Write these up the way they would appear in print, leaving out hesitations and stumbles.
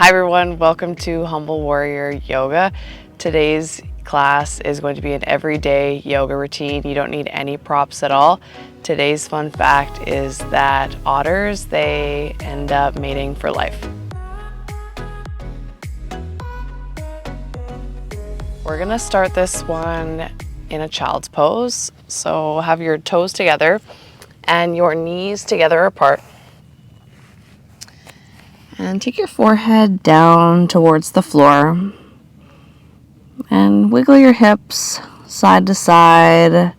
Hi everyone, welcome to Humble Warrior Yoga. Today's class is going to be an everyday yoga routine. You don't need any props at all. Today's fun fact is that otters, they end up mating for life. We're gonna start this one in a child's pose. So have your toes together and your knees together apart. And take your forehead down towards the floor and wiggle your hips side to side.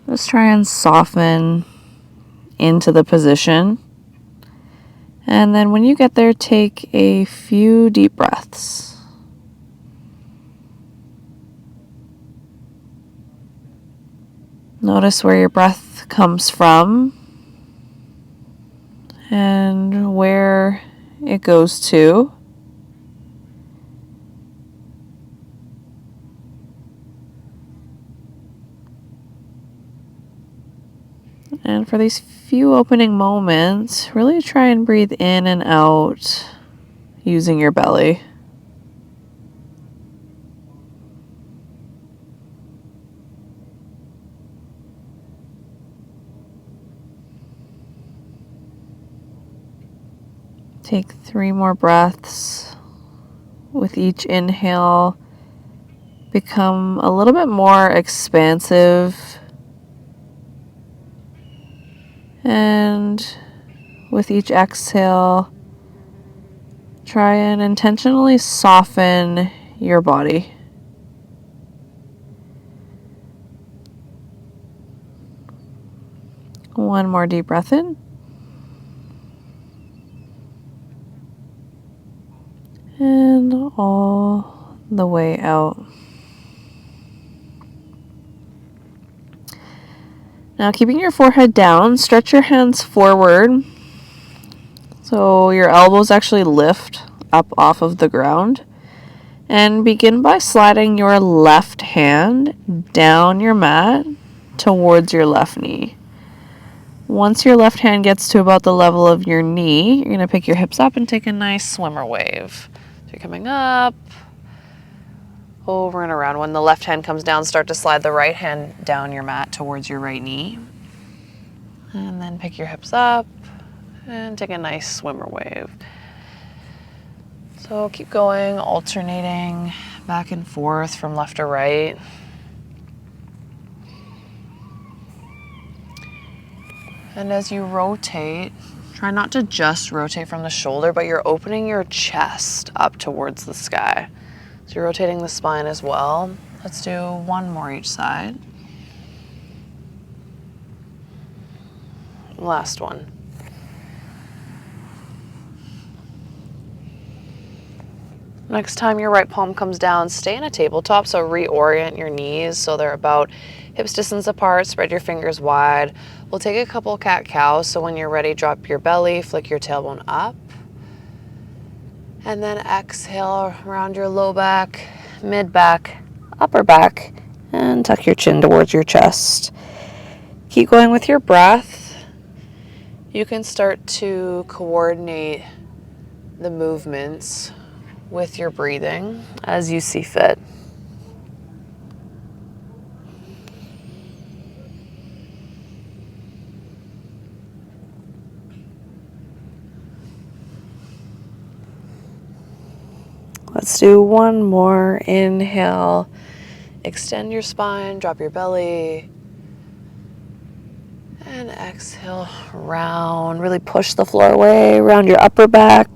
Just try and soften into the position. And then when you get there, take a few deep breaths. Notice where your breath comes from and where it goes to. And for these few opening moments, really try and breathe in and out using your belly. Take 3 more breaths. With each inhale, become a little bit more expansive. And with each exhale, try and intentionally soften your body. One more deep breath in. And all the way out. Now, keeping your forehead down, stretch your hands forward so your elbows actually lift up off of the ground. And begin by sliding your left hand down your mat towards your left knee. Once your left hand gets to about the level of your knee, you're going to pick your hips up and take a nice swimmer wave. So you're coming up, over and around. When the left hand comes down, start to slide the right hand down your mat towards your right knee. And then pick your hips up and take a nice swimmer wave. So keep going, alternating back and forth from left to right. And as you rotate, try not to just rotate from the shoulder, but you're opening your chest up towards the sky. So you're rotating the spine as well. Let's do 1 more each side. Last one. Next time your right palm comes down, stay in a tabletop, so reorient your knees so they're about hips distance apart. Spread your fingers wide. We'll take a couple cat-cows, so when you're ready, drop your belly, flick your tailbone up. And then exhale around your low back, mid back, upper back, and tuck your chin towards your chest. Keep going with your breath. You can start to coordinate the movements with your breathing as you see fit. Let's do 1 more. Inhale, extend your spine, drop your belly, and exhale, round. Really push the floor away, round your upper back,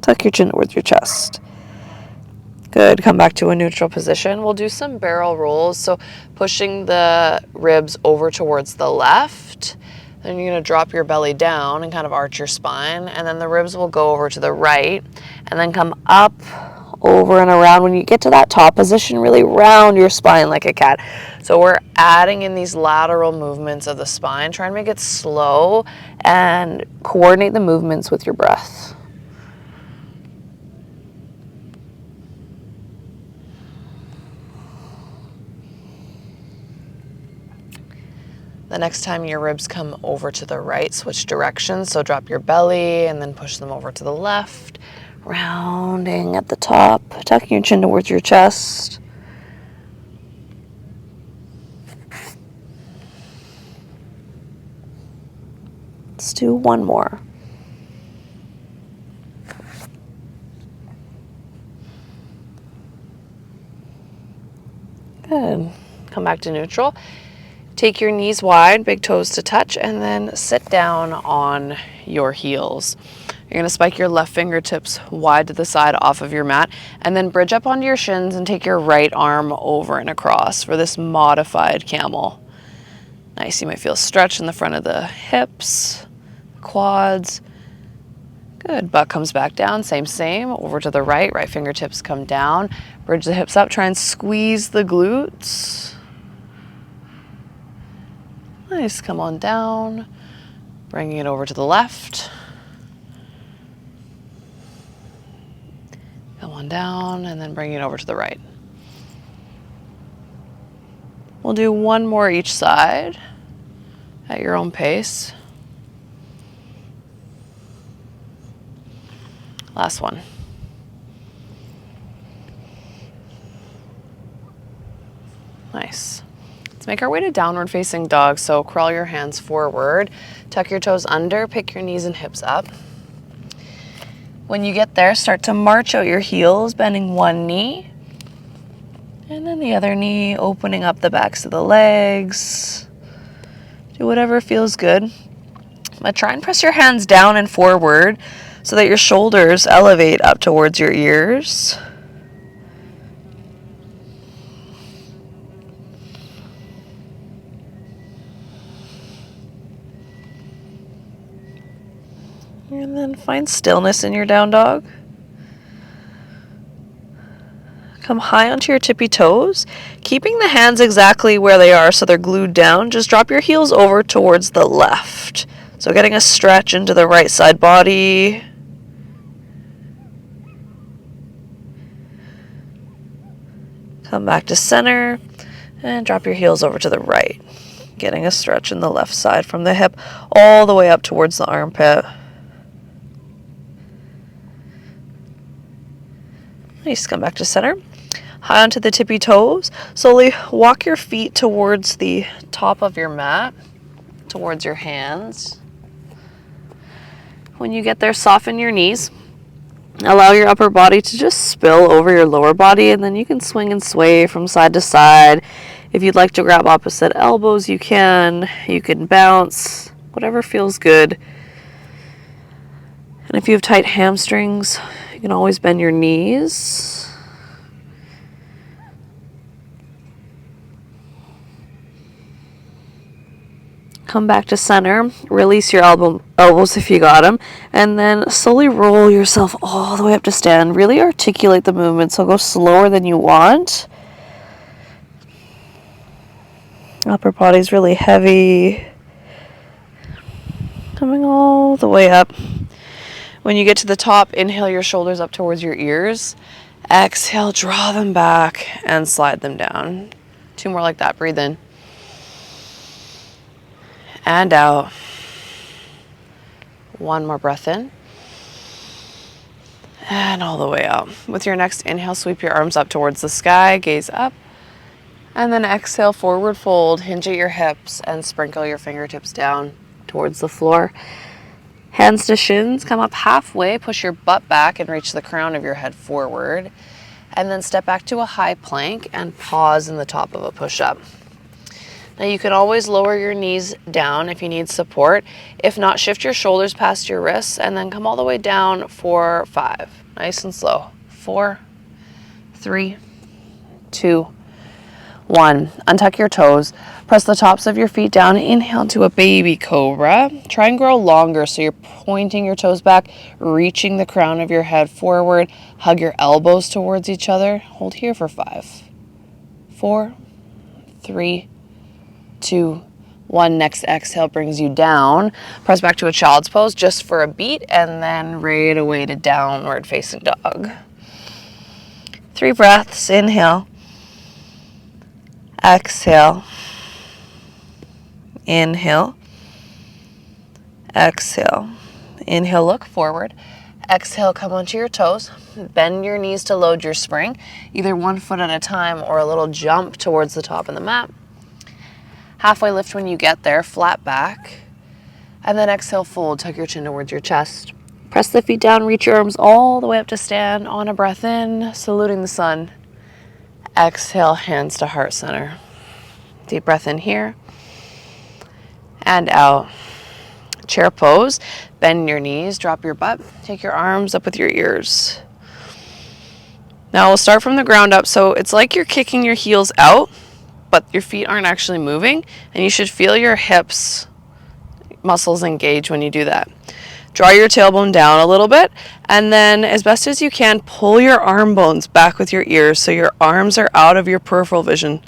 tuck your chin towards your chest. Good, come back to a neutral position. We'll do some barrel rolls, so pushing the ribs over towards the left. Then you're going to drop your belly down and kind of arch your spine, and then the ribs will go over to the right, and then come up, over and around. When you get to that top position, really round your spine like a cat. So we're adding in these lateral movements of the spine. Try and make it slow and coordinate the movements with your breath. The next time your ribs come over to the right, switch directions. So drop your belly and then push them over to the left. Rounding at the top, tucking your chin towards your chest. Let's do one more. Good. Come back to neutral. Take your knees wide, big toes to touch, and then sit down on your heels. You're going to spike your left fingertips wide to the side off of your mat, and then bridge up onto your shins and take your right arm over and across for this modified camel. Nice. You might feel stretch in the front of the hips, quads. Good. Butt comes back down. Same. Over to the right. Right fingertips come down. Bridge the hips up. Try and squeeze the glutes. Nice. Come on down. Bringing it over to the left. Come on down, and then bring it over to the right. We'll do one more each side at your own pace. Last one. Nice. Let's make our way to downward facing dog. So crawl your hands forward, tuck your toes under, pick your knees and hips up. When you get there, start to march out your heels, bending one knee, and then the other knee, opening up the backs of the legs. Do whatever feels good. But try and press your hands down and forward so that your shoulders elevate up towards your ears. And then find stillness in your down dog. Come high onto your tippy toes, keeping the hands exactly where they are so they're glued down. Just drop your heels over towards the left. So getting a stretch into the right side body. Come back to center and drop your heels over to the right. Getting a stretch in the left side from the hip all the way up towards the armpit. Nice. Come back to center. High onto the tippy toes. Slowly walk your feet towards the top of your mat, towards your hands. When you get there, soften your knees. Allow your upper body to just spill over your lower body, and then you can swing and sway from side to side. If you'd like to grab opposite elbows, you can. You can bounce, whatever feels good. And if you have tight hamstrings, you can always bend your knees. Come back to center, release your elbows if you got them, and then slowly roll yourself all the way up to stand. Really articulate the movement, so go slower than you want. Upper body's really heavy. Coming all the way up. When you get to the top, inhale your shoulders up towards your ears. Exhale, draw them back and slide them down. Two more like that. Breathe in. And out. One more breath in. And all the way out. With your next inhale, sweep your arms up towards the sky, gaze up. And then exhale, forward fold, hinge at your hips, and sprinkle your fingertips down towards the floor. Hands to shins, come up halfway, push your butt back and reach the crown of your head forward. And then step back to a high plank and pause in the top of a push-up. Now you can always lower your knees down if you need support. If not, shift your shoulders past your wrists and then come all the way down for 5. Nice and slow. 4, 3, 2, 1. Untuck your toes. Press the tops of your feet down. Inhale to a baby cobra. Try and grow longer so you're pointing your toes back, reaching the crown of your head forward. Hug your elbows towards each other. Hold here for 5, 4, 3, 2, 1. Next exhale brings you down. Press back to a child's pose just for a beat and then right away to downward facing dog. 3 breaths. Inhale. Exhale. Inhale. Exhale. Inhale, look forward. Exhale, come onto your toes. Bend your knees to load your spring, either one foot at a time or a little jump towards the top of the mat. Halfway lift when you get there, flat back. And then exhale, fold, tuck your chin towards your chest. Press the feet down, reach your arms all the way up to stand. On a breath in, saluting the sun. Exhale, hands to heart center. Deep breath in here. And out. Chair pose. Bend your knees, drop your butt. Take your arms up with your ears. Now we'll start from the ground up. So it's like you're kicking your heels out, but your feet aren't actually moving. And you should feel your hips muscles engage when you do that. Draw your tailbone down a little bit, and then as best as you can, pull your arm bones back with your ears so your arms are out of your peripheral vision.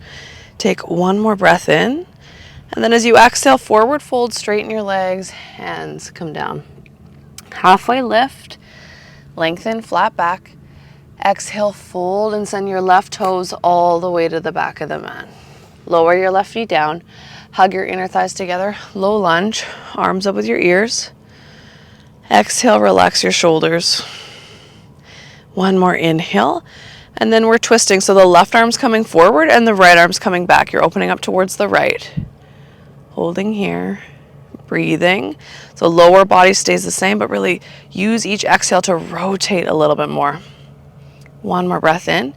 Take one more breath in, and then as you exhale, forward fold, straighten your legs, hands come down. Halfway lift, lengthen, flat back. Exhale, fold, and send your left toes all the way to the back of the mat. Lower your left knee down, hug your inner thighs together, low lunge, arms up with your ears. Exhale, relax your shoulders. One more inhale, and then we're twisting. So the left arm's coming forward and the right arm's coming back. You're opening up towards the right. Holding here, breathing. So lower body stays the same, but really use each exhale to rotate a little bit more. One more breath in.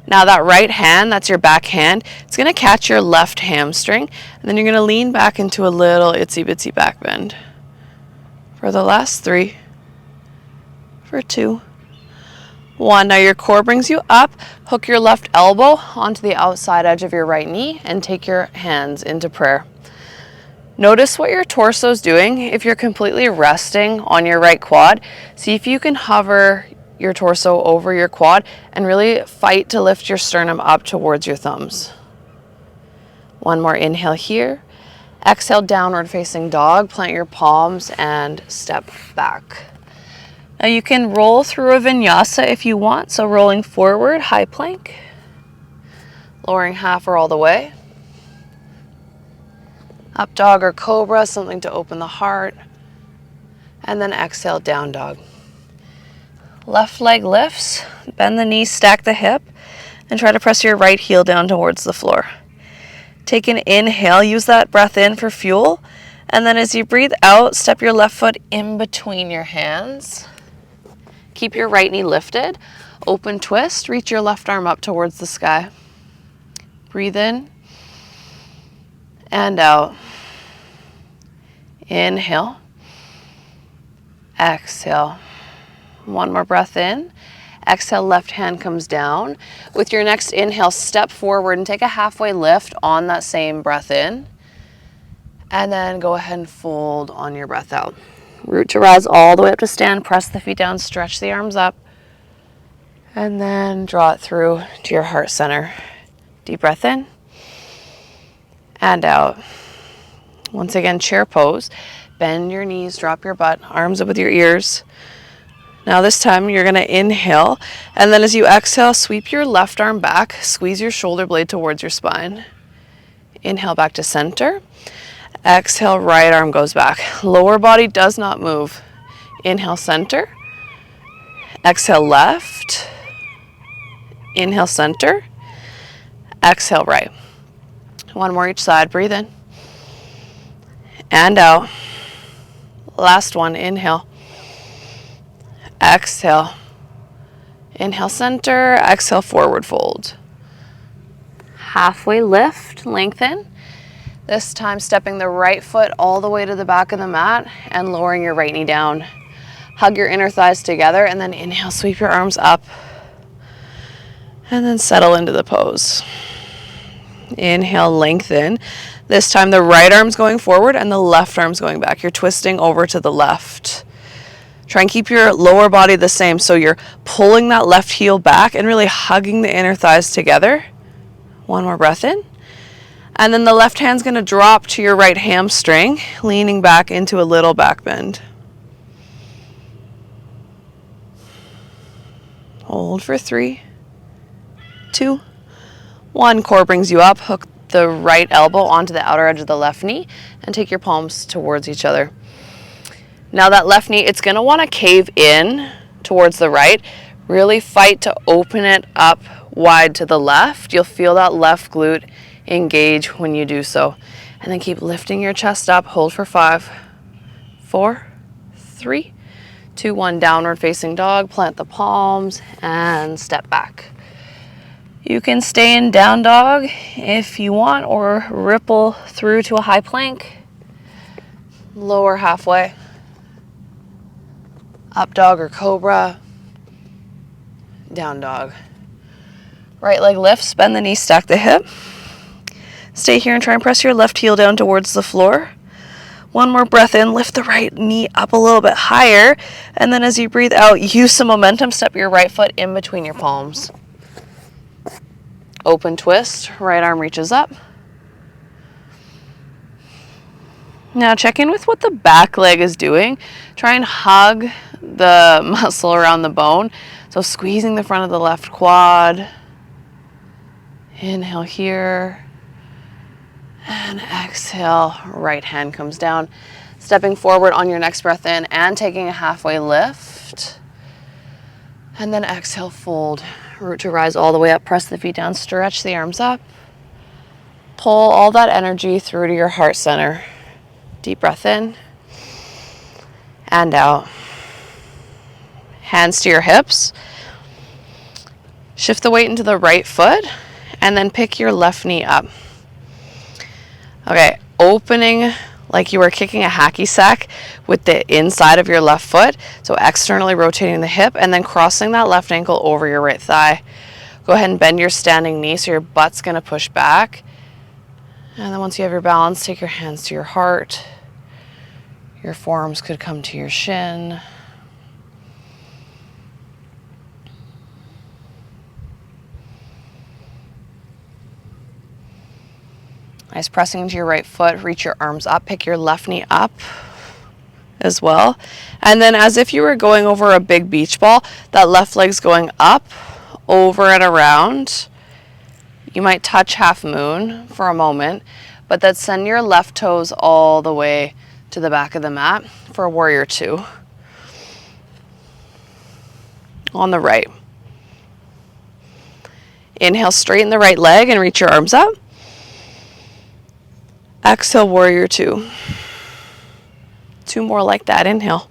Now that right hand, that's your back hand, it's gonna catch your left hamstring, and then you're gonna lean back into a little itsy bitsy back bend. For the last 3, for 2, 1. Now your core brings you up. Hook your left elbow onto the outside edge of your right knee and take your hands into prayer. Notice what your torso is doing. If you're completely resting on your right quad, see if you can hover your torso over your quad and really fight to lift your sternum up towards your thumbs. One more inhale here. Exhale, downward facing dog. Plant your palms and step back. Now you can roll through a vinyasa if you want. So rolling forward, high plank. Lowering half or all the way. Up dog or cobra, something to open the heart. And then exhale, down dog. Left leg lifts. Bend the knees, stack the hip, and try to press your right heel down towards the floor. Take an inhale, use that breath in for fuel, and then as you breathe out, step your left foot in between your hands. Keep your right knee lifted, open twist, reach your left arm up towards the sky. Breathe in and out. Inhale, exhale. One more breath in. Exhale, left hand comes down. With your next inhale, step forward and take a halfway lift on that same breath in. And then go ahead and fold on your breath out. Root to rise all the way up to stand. Press the feet down, stretch the arms up. And then draw it through to your heart center. Deep breath in. And out. Once again, chair pose. Bend your knees, drop your butt, arms up with your ears. Now this time you're going to inhale, and then as you exhale, sweep your left arm back, squeeze your shoulder blade towards your spine. Inhale back to center. Exhale, right arm goes back. Lower body does not move. Inhale, center. Exhale, left. Inhale, center. Exhale, right. One more each side. Breathe in. And out. Last one. Inhale. Exhale. Inhale, center. Exhale, forward fold. Halfway lift, lengthen. This time stepping the right foot all the way to the back of the mat and lowering your right knee down. Hug your inner thighs together and then inhale, sweep your arms up. And then settle into the pose. Inhale, lengthen. This time the right arm's going forward and the left arm's going back. You're twisting over to the left. Try and keep your lower body the same, so you're pulling that left heel back and really hugging the inner thighs together. One more breath in. And then the left hand's going to drop to your right hamstring, leaning back into a little back bend. Hold for 3, 2, 1. Core brings you up. Hook the right elbow onto the outer edge of the left knee and take your palms towards each other. Now that left knee, it's going to want to cave in towards the right. Really fight to open it up wide to the left. You'll feel that left glute engage when you do so. And then keep lifting your chest up. Hold for 5, 4, 3, 2, 1. Downward facing dog. Plant the palms and step back. You can stay in down dog if you want, or ripple through to a high plank. Lower halfway. Up dog or cobra. Down dog. Right leg lifts, bend the knee, stack the hip. Stay here and try and press your left heel down towards the floor. One more breath in, lift the right knee up a little bit higher, and then as you breathe out, use some momentum, step your right foot in between your palms. Open twist, right arm reaches up. Now check in with what the back leg is doing. Try and hug the muscle around the bone. So squeezing the front of the left quad. Inhale here. And exhale, right hand comes down. Stepping forward on your next breath in and taking a halfway lift. And then exhale, fold. Root to rise all the way up. Press the feet down, stretch the arms up. Pull all that energy through to your heart center. Deep breath in and out. Hands to your hips. Shift the weight into the right foot and then pick your left knee up. Okay, opening like you were kicking a hacky sack with the inside of your left foot. So externally rotating the hip and then crossing that left ankle over your right thigh. Go ahead and bend your standing knee so your butt's going to push back. And then once you have your balance, take your hands to your heart. Your forearms could come to your shin. Nice, pressing into your right foot, reach your arms up, pick your left knee up as well. And then as if you were going over a big beach ball, that left leg's going up, over and around. You might touch half moon for a moment, but then send your left toes all the way to the back of the mat for warrior 2. On the right. Inhale, straighten the right leg and reach your arms up. Exhale, warrior 2. 2 more like that. Inhale.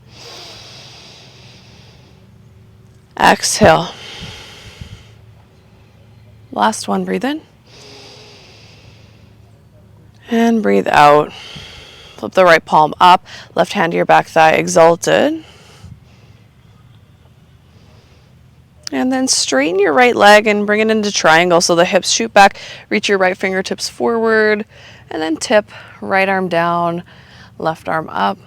Exhale. Last one, breathe in. And breathe out. Flip the right palm up, left hand to your back thigh, exalted. And then straighten your right leg and bring it into triangle so the hips shoot back. Reach your right fingertips forward and then tip, right arm down, left arm up.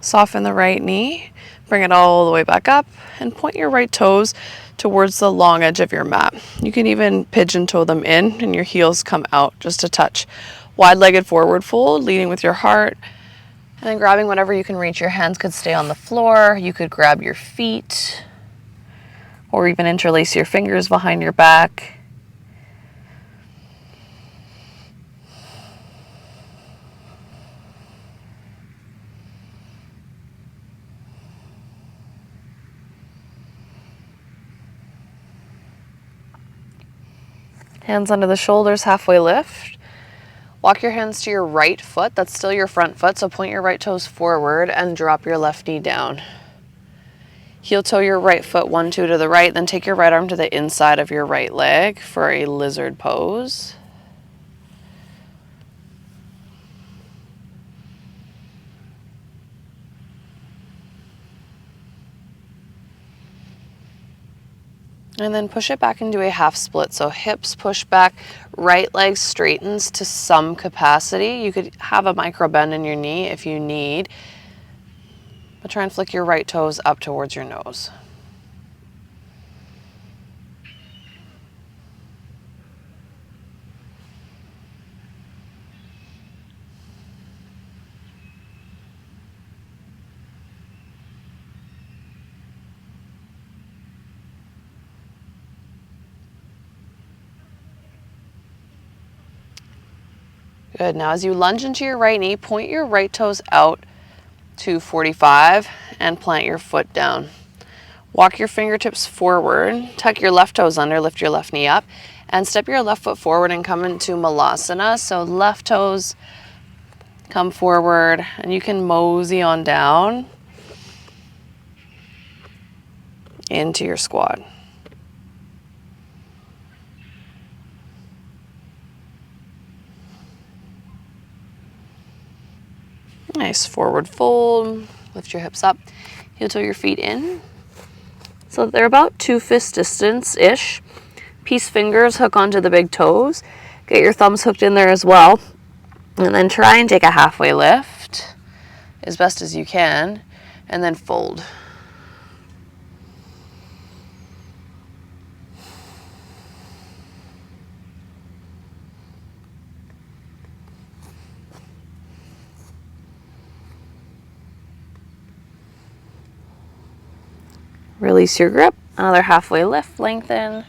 Soften the right knee, bring it all the way back up, and point your right toes towards the long edge of your mat. You can even pigeon toe them in and your heels come out just a touch. Wide-legged forward fold, leading with your heart, and then grabbing whatever you can reach. Your hands could stay on the floor, you could grab your feet, or even interlace your fingers behind your back. Hands under the shoulders, halfway lift. Walk your hands to your right foot. That's still your front foot, so point your right toes forward and drop your left knee down. Heel toe your right foot 1, 2 to the right, then take your right arm to the inside of your right leg for a lizard pose. And then push it back into a half split. So hips push back, right leg straightens to some capacity. You could have a micro bend in your knee if you need, but try and flick your right toes up towards your nose. Good. Now as you lunge into your right knee, point your right toes out to 45 and plant your foot down. Walk your fingertips forward, tuck your left toes under, lift your left knee up, and step your left foot forward and come into Malasana. So left toes come forward, and you can mosey on down into your squat. Nice forward fold, lift your hips up, heel toe your feet in. So they're about 2 fist distance-ish. Peace fingers hook onto the big toes. Get your thumbs hooked in there as well. And then try and take a halfway lift as best as you can, and then fold. Release your grip. Another halfway lift, lengthen.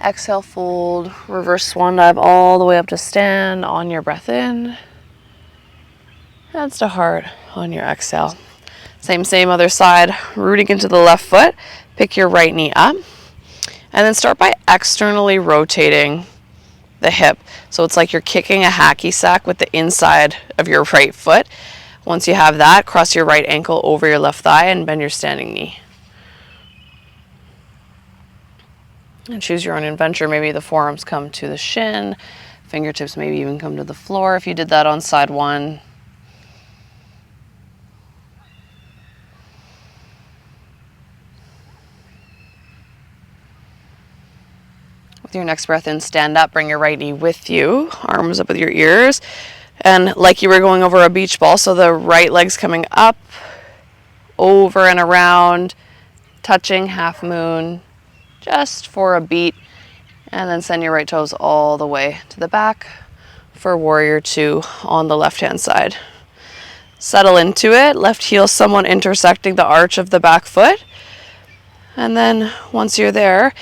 Exhale, fold. Reverse swan dive all the way up to stand on your breath in. Hands to heart on your exhale. Same other side. Rooting into the left foot. Pick your right knee up. And then start by externally rotating the hip. So it's like you're kicking a hacky sack with the inside of your right foot. Once you have that, cross your right ankle over your left thigh and bend your standing knee. And choose your own adventure. Maybe the forearms come to the shin, fingertips maybe even come to the floor if you did that on side one. With your next breath in, stand up, bring your right knee with you, arms up with your ears, and like you were going over a beach ball, so the right leg's coming up, over and around, touching half moon, just for a beat, and then send your right toes all the way to the back for warrior two on the left hand side. Settle into it, left heel somewhat intersecting the arch of the back foot, and then once you're there,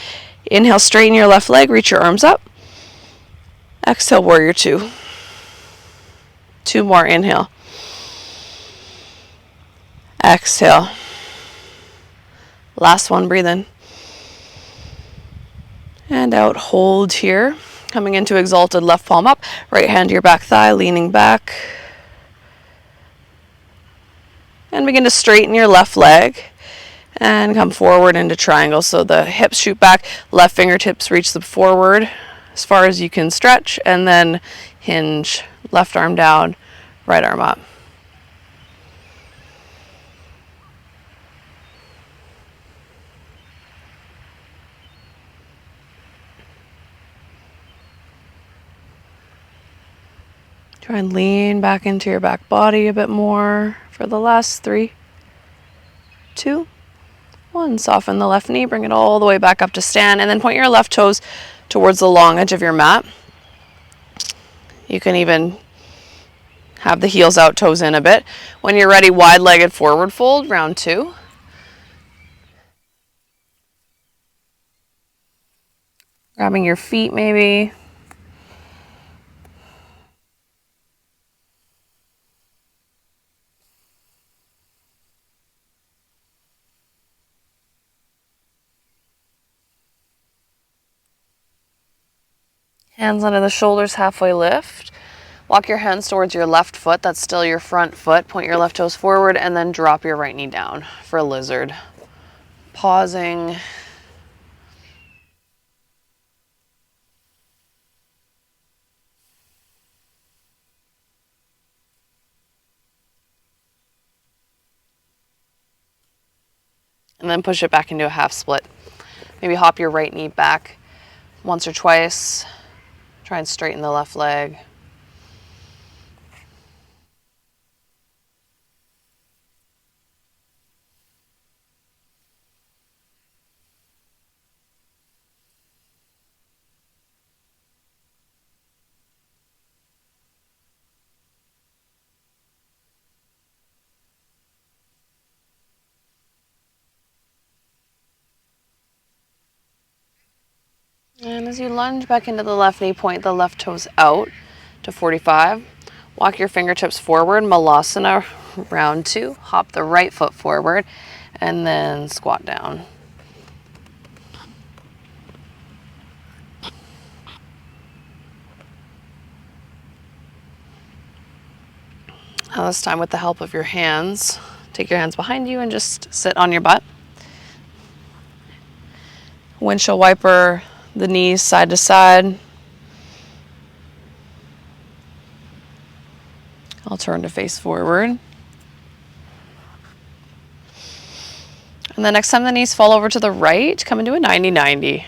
inhale, straighten your left leg, reach your arms up, exhale, warrior two. 2 more, inhale, exhale, last one, breathe in and out, hold here. Coming into exalted, left palm up, right hand to your back thigh, leaning back. And begin to straighten your left leg and come forward into triangle. So the hips shoot back, left fingertips reach the forward as far as you can stretch, and then hinge, left arm down, right arm up. Try and lean back into your back body a bit more for the last 3, 2, 1. Soften the left knee, bring it all the way back up to stand, and then point your left toes towards the long edge of your mat. You can even have the heels out, toes in a bit. When you're ready, wide-legged forward fold, round 2. Grabbing your feet maybe. Hands under the shoulders, halfway lift. Walk your hands towards your left foot, that's still your front foot. Point your left toes forward and then drop your right knee down for a lizard. Pausing. And then push it back into a half split. Maybe hop your right knee back once or twice. Try and straighten the left leg. And as you lunge back into the left knee, point the left toes out to 45. Walk your fingertips forward, Malasana, round 2. Hop the right foot forward, and then squat down. Now this time with the help of your hands, take your hands behind you and just sit on your butt. Windshield wiper the knees side to side. I'll turn to face forward. And the next time the knees fall over to the right, come into a 90-90.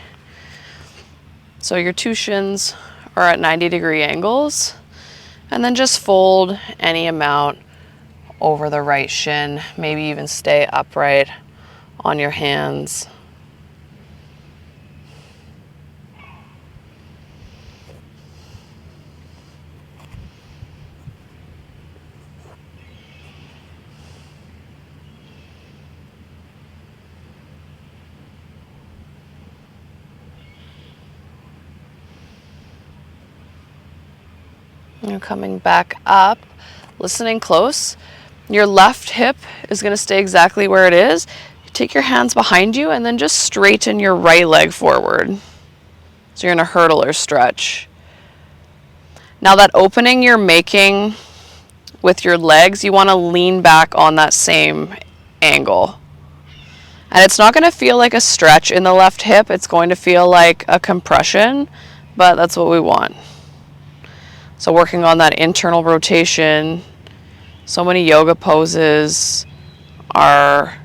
So your two shins are at 90-degree angles. And then just fold any amount over the right shin. Maybe even stay upright on your hands. You're coming back up, listening close. Your left hip is going to stay exactly where it is. Take your hands behind you and then just straighten your right leg forward. So you're in a hurdler stretch. Now that opening you're making with your legs, you want to lean back on that same angle. And it's not going to feel like a stretch in the left hip. It's going to feel like a compression, but that's what we want. So working on that internal rotation. So many yoga poses are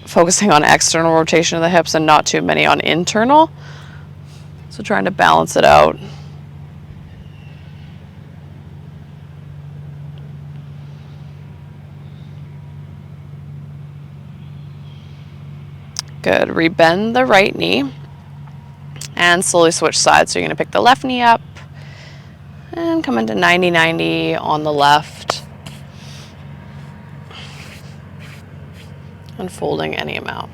focusing on external rotation of the hips and not too many on internal. So trying to balance it out. Good. Rebend the right knee and slowly switch sides. So you're going to pick the left knee up and come into 90-90 on the left. And folding any amount.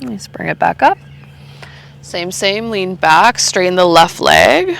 Let's bring it back up. Same, lean back, straighten the left leg.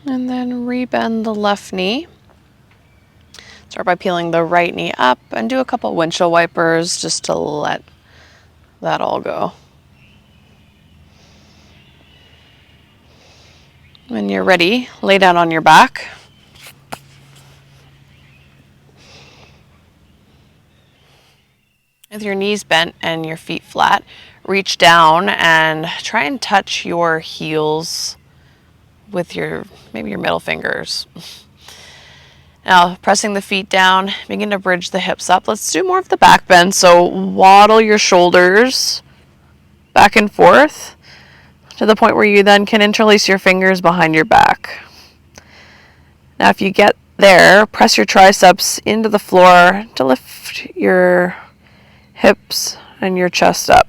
And then rebend the left knee. Start by peeling the right knee up and do a couple windshield wipers just to let that all go. When you're ready, lay down on your back. With your knees bent and your feet flat, reach down and try and touch your heels with maybe your middle fingers. Now, pressing the feet down, begin to bridge the hips up. Let's do more of the back bend. So waddle your shoulders back and forth to the point where you then can interlace your fingers behind your back. Now, if you get there, press your triceps into the floor to lift your hips and your chest up.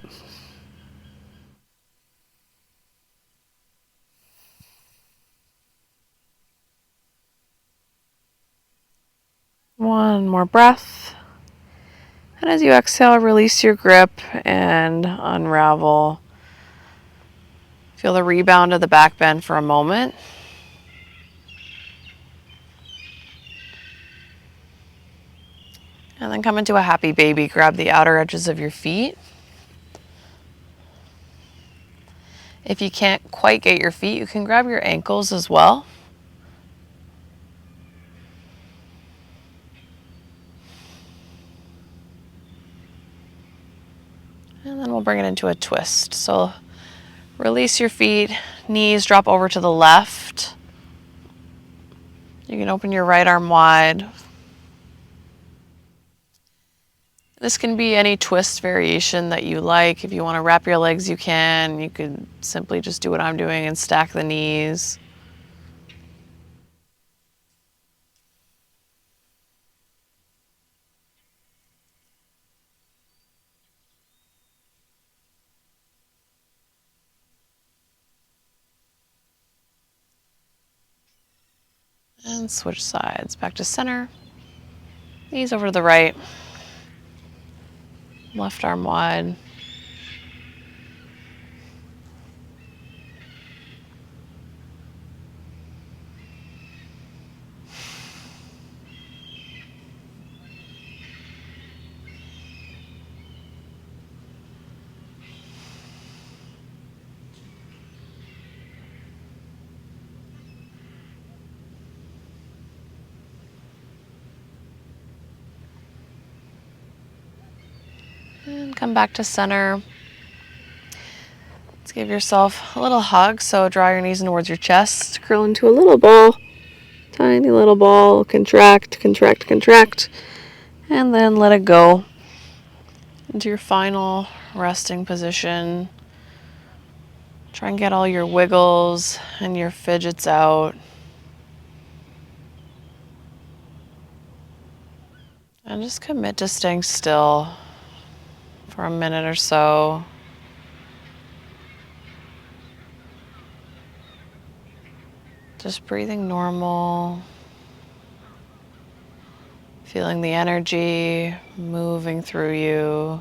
One more breath. And as you exhale, release your grip and unravel. Feel the rebound of the back bend for a moment. And then come into a happy baby. Grab the outer edges of your feet. If you can't quite get your feet, you can grab your ankles as well. And then we'll bring it into a twist. So release your feet, knees drop over to the left. You can open your right arm wide. This can be any twist variation that you like. If you want to wrap your legs, you can. You could simply just do what I'm doing and stack the knees. And switch sides. Back to center. Knees over to the right. Left arm wide. And come back to center. Let's give yourself a little hug. So draw your knees in towards your chest. Curl into a little ball. Tiny little ball. Contract, contract, contract. And then let it go into your final resting position. Try and get all your wiggles and your fidgets out. And just commit to staying still for a minute or so. Just breathing normal. Feeling the energy moving through you.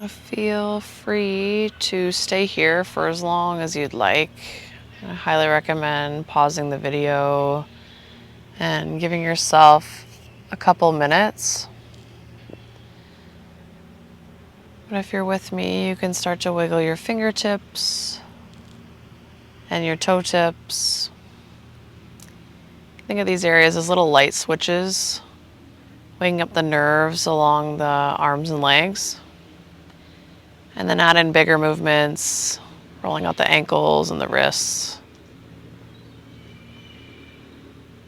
Feel free to stay here for as long as you'd like. I highly recommend pausing the video and giving yourself a couple minutes. But if you're with me, you can start to wiggle your fingertips and your toe tips. Think of these areas as little light switches, waking up the nerves along the arms and legs. And then add in bigger movements, rolling out the ankles and the wrists.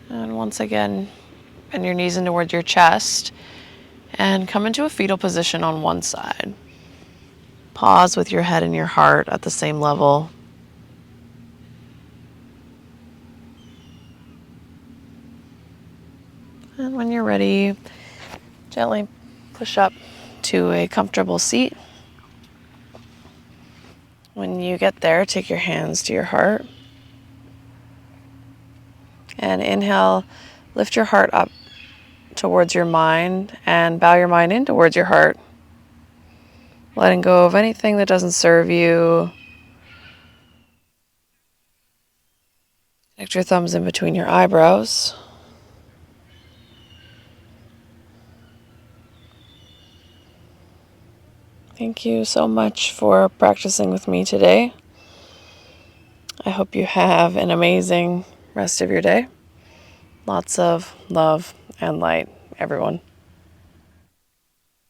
And once again, bend your knees in towards your chest and come into a fetal position on one side. Pause with your head and your heart at the same level. And when you're ready, gently push up to a comfortable seat. When you get there, take your hands to your heart. And inhale, lift your heart up towards your mind and bow your mind in towards your heart. Letting go of anything that doesn't serve you. Connect your thumbs in between your eyebrows. Thank you so much for practicing with me today. I hope you have an amazing rest of your day. Lots of love and light, everyone.